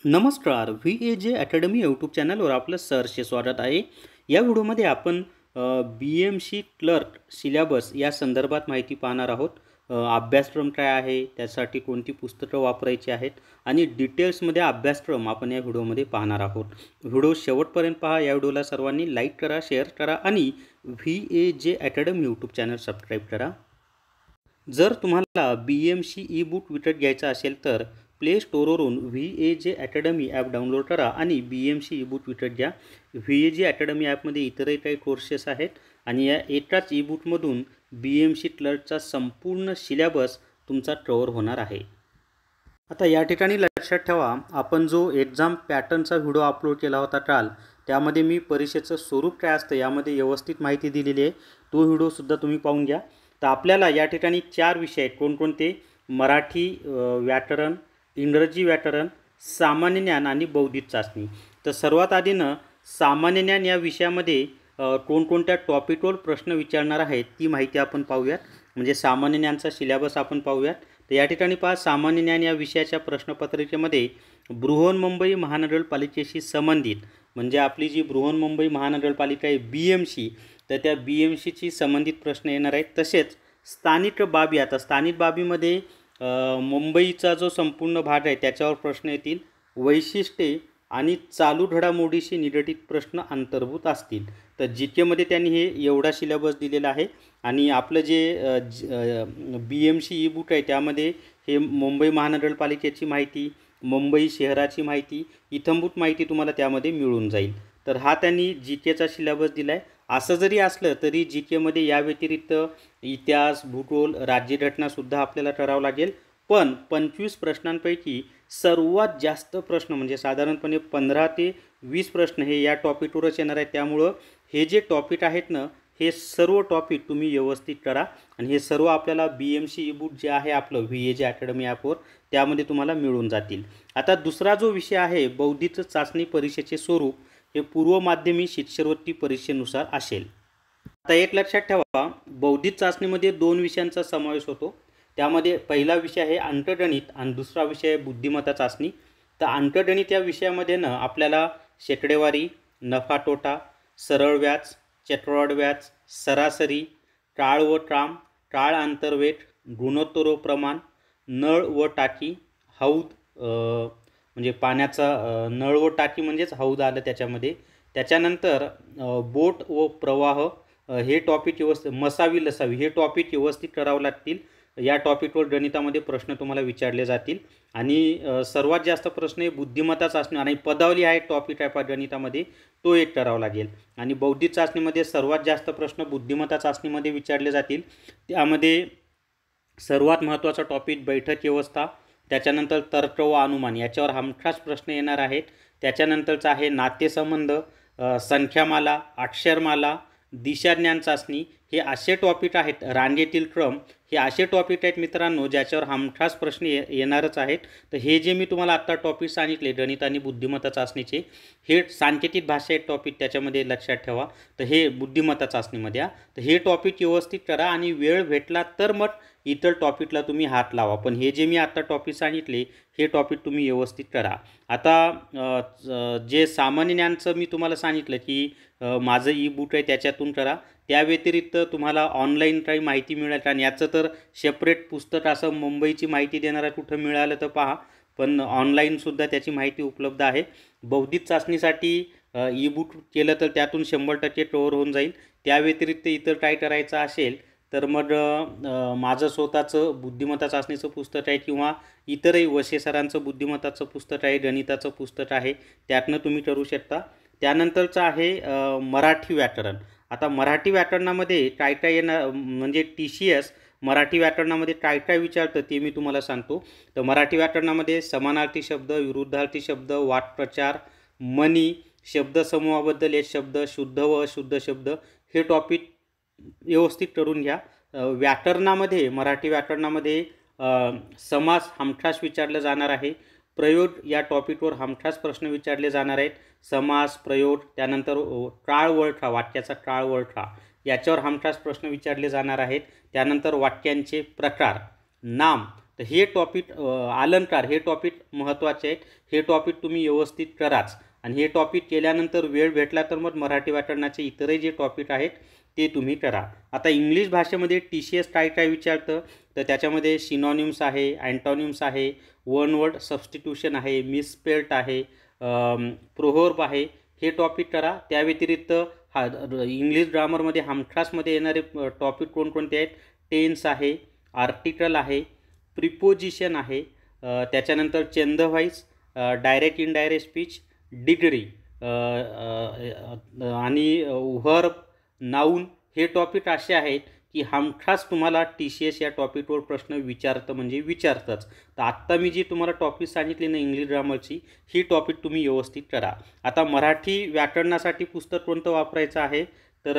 नमस्कार. VAJ academy YouTube चॅनलवर आपलं सहर्ष स्वागत आहे. या व्हिडिओमध्ये आपण BMC क्लर्क सिलेबस या संदर्भात माहिती पाहणार आहोत. अभ्यासक्रम काय आहे, त्यासाठी कोणती पुस्तकं वापरायची आहेत आणि डिटेल्समध्ये अभ्यासक्रम आपण या व्हिडिओमध्ये पाहणार आहोत. व्हिडिओ शेवटपर्यंत पहा. या व्हिडिओला सर्वांनी लाईक करा, शेअर करा आणि VAJ academy YouTube channel subscribe करा. जर तुम्हाला BMC ई बुक विकत घ्यायचा असेल तर प्ले स्टोरवरून VAJ अकॅडमी ॲप डाउनलोड करा आणि BMC ई बुक विकत घ्या. VAJ अकॅडमी ॲपमध्ये इतरही काही कोर्सेस आहेत आणि या एकाच ई बुकमधून BMC क्लर्कचा संपूर्ण सिलेबस तुमचा कव्हर होणार आहे. आता या ठिकाणी लक्षात ठेवा, आपण जो एक्झाम पॅटर्नचा व्हिडिओ अपलोड केला होता काल, त्यामध्ये मी परीक्षेचं स्वरूप काय असतं यामध्ये व्यवस्थित माहिती दिलेली आहे. तो व्हिडिओसुद्धा तुम्ही पाहून घ्या. तर आपल्याला या ठिकाणी 4 विषय आहेत. कोणकोणते? मराठी व्याकरण, इंग्रजी व्याकरण, सामान्य ज्ञान आणि बौद्धिक चाचणी. तर सर्वात आधीनं सामान्य ज्ञान या विषयामध्ये कोणकोणत्या टॉपिकवर प्रश्न विचारणार आहेत ती माहिती आपण पाहूयात. म्हणजे सामान्य ज्ञानचा सिलेबस आपण पाहूयात. तर या ठिकाणी पहा, सामान्य ज्ञान या विषयाच्या प्रश्नपत्रिकेमध्ये बृहन्मुंबई महानगरपालिकेशी संबंधित म्हणजे आपली जी बृहन्मुंबई महानगरपालिका आहे BMC, तर त्या BMCची संबंधित प्रश्न येणार आहेत. तसेच स्थानिक बाबी, आता स्थानिक बाबीमध्ये मुंबईचा जो संपूर्ण भाग आहे त्याच्यावर प्रश्न येतील. वैशिष्ट्ये आणि चालू घडामोडीशी निगडित प्रश्न अंतर्भूत असतील. तर GKमध्ये त्यांनी हे एवढा सिलेबस दिलेला आहे आणि आपलं जे BMC ई बुक आहे त्यामध्ये हे मुंबई महानगरपालिकेची माहिती, मुंबई शहराची माहिती, इत्थंभूत माहिती तुम्हाला त्यामध्ये मिळून जाईल. तर हा त्यांनी GKचा सिलेबस दिला आहे. असं जरी असलं तरी GKमध्ये या व्यतिरिक्त इतिहास, भूगोल, राज्यघटनासुद्धा आपल्याला करावं लागेल. पण 25 प्रश्नांपैकी सर्वात जास्त प्रश्न म्हणजे साधारणपणे 15 ते 20 प्रश्न हे या टॉपिकवरच येणार आहेत. त्यामुळं हे जे टॉपिक आहेत ना, हे सर्व टॉपिक तुम्ही व्यवस्थित करा आणि हे सर्व आपल्याला BMC ई बुक जे आहे आपलं VAJ अकॅडमी ॲपवर त्यामध्ये तुम्हाला मिळून जातील. आता दुसरा जो विषय आहे, बौद्धिक चाचणी परीक्षेचे स्वरूप हे पूर्व माध्यमिक शिष्यवृत्ती परीक्षेनुसार असेल. आता एक लक्षात ठेवा, बौद्धिक चाचणीमध्ये 2 विषयांचा समावेश होतो. त्यामध्ये पहिला विषय आहे अंकगणित आणि दुसरा विषय आहे बुद्धिमत्ता चाचणी. तर अंकगणित या विषयामध्ये ना आपल्याला शेकडेवारी, नफा तोटा, सरळ व्याज, चक्रवाढ व्याज, सरासरी, टाळ व ट्राम, टाळ आंतरवेट, गुणोत्तर व प्रमाण, नळ व टाकी, हौद म्हणजे पाण्याचा नळ व टाकी म्हणजेच हौद आलं त्याच्यामध्ये. त्याच्यानंतर बोट व प्रवाह हे टॉपिक व्यवस्थित, मसावी लसावी हे टॉपिक व्यवस्थित करावं लागतील. या टॉपिकवर गणितामध्ये प्रश्न तुम्हाला विचारले जातील आणि सर्वात जास्त प्रश्न हे बुद्धिमत्ता चाचणी आणि पदावली हा एक टॉपिक आहे गणितामध्ये, तो एक करावा लागेल. आणि बौद्धिक चाचणीमध्ये सर्वात जास्त प्रश्न बुद्धिमत्ता चाचणीमध्ये विचारले जातील. त्यामध्ये सर्वात महत्त्वाचा टॉपिक बैठक व्यवस्था, त्याच्यानंतर तर्क व अनुमान याच्यावर हमखास प्रश्न येणार आहेत. त्याच्यानंतरचं आहे नातेसंबंध, संख्यामाला, अक्षरमाला, दिशाज्ञान चाचणी. हे असे टॉपिक आहेत. रांगेतील क्रम हे असे टॉपिक आहेत मित्रांनो ज्याच्यावर हमखास प्रश्न येणारच आहेत. तर हे जे मी तुम्हाला आत्ता टॉपिक सांगितले गणित आणि बुद्धिमत्ता चाचणीचे, हे सांकेतिक भाषा एक टॉपिक त्याच्यामध्ये लक्षात ठेवा. तर हे बुद्धिमत्ता चाचणीमध्ये तर हे टॉपिक व्यवस्थित करा आणि वेळ भेटला तर मग इतर टॉपिकला तुम्ही हात लावा. पण हे जे मी आत्ता टॉपिक सांगितले हे टॉपिक तुम्ही व्यवस्थित करा. आता जे सामान्य ज्ञानचं मी तुम्हाला सांगितलं की माझं ई बुक आहे त्याच्यातून करा. त्या व्यतिरिक्त तुम्हाला ऑनलाईन काही माहिती मिळेल आणि याचं तर सेपरेट पुस्तक असं मुंबईची माहिती देणारा कुठं मिळालं तर पहा, पण ऑनलाईनसुद्धा त्याची माहिती उपलब्ध आहे. बौद्धिक चाचणीसाठी ई बुक केलं तर त्यातून 100% कव्हर होऊन जाईल. त्या व्यतिरिक्त इतर काय करायचं असेल तर मग माझं स्वतःचं बुद्धिमत्ता चाचणीचं पुस्तक आहे किंवा इतरही वशे सरांचं बुद्धिमत्ताचं पुस्तक आहे, गणिताचं पुस्तक आहे, त्यातनं तुम्ही करू शकता. त्यानंतरचं आहे मराठी व्याकरण. आता मराठी व्याकरणामध्ये काय काय येणार म्हणजे TCS मराठी व्याकरणामध्ये काय काय विचारतं ते मी तुम्हाला सांगतो. तर मराठी व्याकरणामध्ये समानार्थी शब्द, विरुद्धार्थी शब्द, वाक्प्रचार, म्हणी, शब्दसमूहाबद्दल एक शब्द, शुद्ध व अशुद्ध शब्द हे टॉपिक व्यवस्थित करून घ्या. व्याकरणामध्ये मराठी व्याकरणामध्ये समास हमखास विचारलं जाणार आहे. प्रयोग या टॉपिकवर हमखास प्रश्न विचारले जाणार आहेत. समास, प्रयोग, त्यानंतर काळ वळखा, वाक्याचा काळ वळखा याच्यावर हमखास प्रश्न विचारले जाणार आहेत. त्यानंतर वाक्यांचे प्रकार, नाम, तर हे टॉपिक अलंकार हे टॉपिक महत्त्वाचे आहेत. हे टॉपिक तुम्ही व्यवस्थित कराच आणि हे टॉपिक केल्यानंतर वेळ भेटला तर मग मराठी व्याकरणाचे इतरही जे टॉपिक आहेत ते तुम्ही करा. आता इंग्लिश भाषेमध्ये TCS काय काय विचारतं, तर त्याच्यामध्ये सिनॉनिम्स आहे, अँटॉनिम्स आहे, वन वर्ड सबस्टिट्यूशन आहे, मिसस्पेल्ट आहे, प्रोव्हर्ब आहे. हे टॉपिक करा. त्या व्यतिरिक्त इंग्लिश ग्रामरमध्ये हमखासमध्ये येणारे टॉपिक कोणकोणते आहेत, टेन्स आहे, आर्टिकल आहे, प्रिपोजिशन आहे, त्याच्यानंतर change the voice, direct indirect speech, degree आणि व्हर्ब, नाऊन. हे टॉपिक असे आहेत की हमखास तुम्हाला TCS या टॉपिकवर प्रश्न विचारतं म्हणजे विचारतंच. तर आत्ता मी जी तुम्हाला टॉपिक सांगितली ना इंग्लिश ग्रामरची, ही टॉपिक तुम्ही व्यवस्थित करा. आता मराठी व्याकरणासाठी पुस्तक कोणतं वापरायचं आहे, तर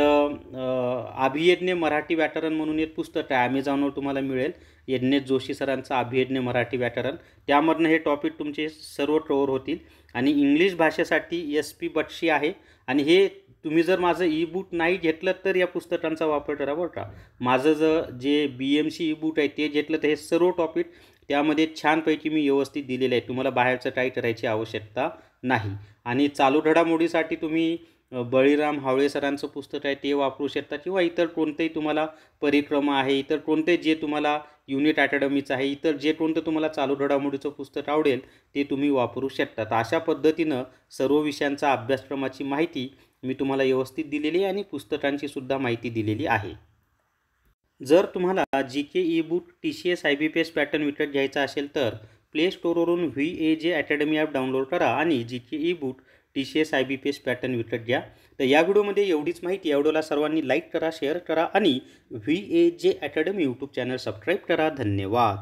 अभियज्ञ मराठी व्याकरण म्हणून एक पुस्तक आहे, ॲमेझॉनवर तुम्हाला मिळेल. यज्ञेश जोशी सरांचं अभियज्ञ मराठी व्याकरण. त्यामधनं हे टॉपिक तुमचे सर्व कव्हर होतील. आणि इंग्लिश भाषेसाठी SP बक्षी आहे. आणि हे तुम्ही जर माझं ई-बुक नाही घेतलं तर या पुस्तकांचा वापर करा बरं का. माझं जे BMC ई-बुक आहे ते घेतलं तर हे सर्व टॉपिक त्यामध्ये छानपैकी मी व्यवस्थित दिलेले आहे. तुम्हाला बाहेरचं काही करायची आवश्यकता नाही. आणि चालू घडामोडीसाठी तुम्ही बळीराम हावळे सरांचं पुस्तक आहे ते वापरू शकता, किंवा इतर कोणतेही तुम्हाला परिक्रमा आहे, इतर कोणते जे तुम्हाला युनिट अकॅडमीचं आहे, इतर जे कोणतं तुम्हाला चालू घडामोडीचं पुस्तक आवडेल ते तुम्ही वापरू शकता. तर अशा पद्धतीनं सर्व विषयांचा अभ्यासक्रमाची माहिती मी तुम्हाला व्यवस्थित दिलेली आहे आणि पुस्तकांची सुद्धा माहिती दिलेली आहे. जर तुम्हाला GK ebook TCS IBPS pattern विकत घ्यायचा असेल तर प्ले स्टोअरवरून VAJ अकॅडमी ॲप डाउनलोड करा आणि GK ebook TCS IBPS pattern विकत घ्या. तर या व्हिडिओमध्ये एवढीच माहिती. या व्हिडिओला सर्वांनी लाईक करा, शेअर करा आणि VAJ academy YouTube channel subscribe करा. धन्यवाद.